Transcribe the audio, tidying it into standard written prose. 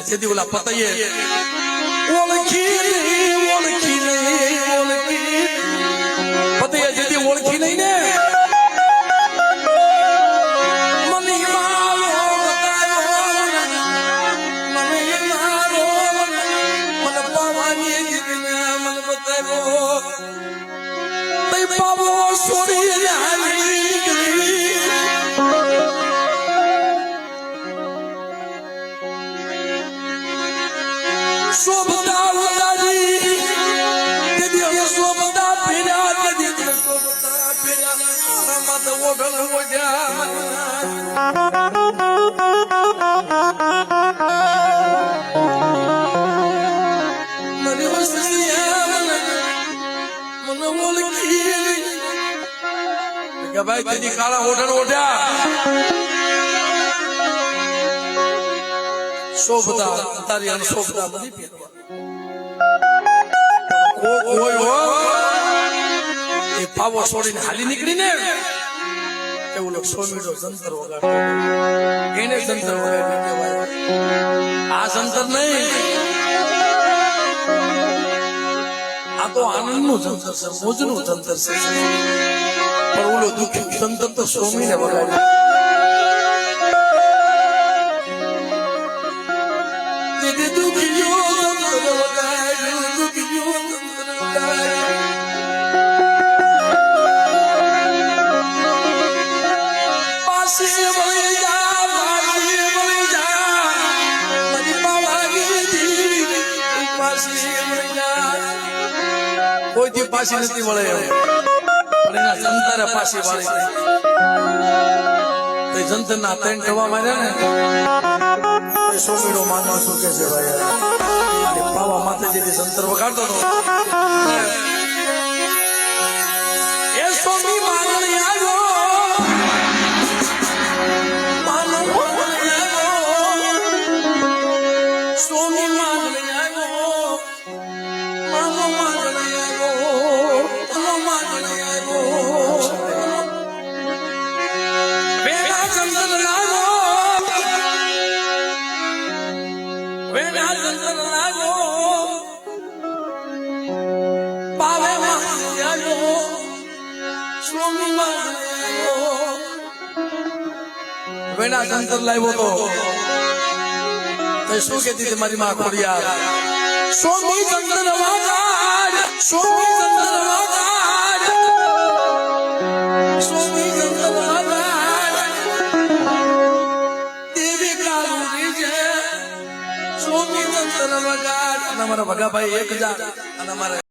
જેથી ઓલા પતઈએ ઓળખી પતઈએ જેથી ઓળખી નહીં ને ભાઈ તેની કાળા ઓઢણ ઓઢ્યા શોભતા તારી અનશોભતા બધી પહેરવા કોઈ હો એ પાવો છોડીને હાલી નીકળીને એવું લોક સોમીડો જંતર વગાડતો એને જંતર વગાડી કહેવાય આ જંતર નહીં આ તો આનંદનું જંતર છે મોજનું જંતર છે પણ ઓલો દુઃખી જંતર તો સોમીને વગાડ્યું કોઈથી પાછી નથી મળે પણ એના જંતરે પાછી વાળી તે જંતર ના ત્રણ કરવા માંડ્યા ને સોમીડો માનવા શું કે છે ભાઈ પાવા માથે જે જંતર વગાડતો હતો એ સોમી માનણી આવ્યો સોમી માનણી આવ્યો વેણા જંતર લાવ્યો તો શું કેતી હતી મારી માં ખોડિયાર સોમી જંતર વગાડ સોમી જંતર વગાડ સોમી જંતર વગાડ દેવી કાળુની છે સોમી જંતર વગાડ અને અમારા ભગાભાઈ 1000 અને અમારા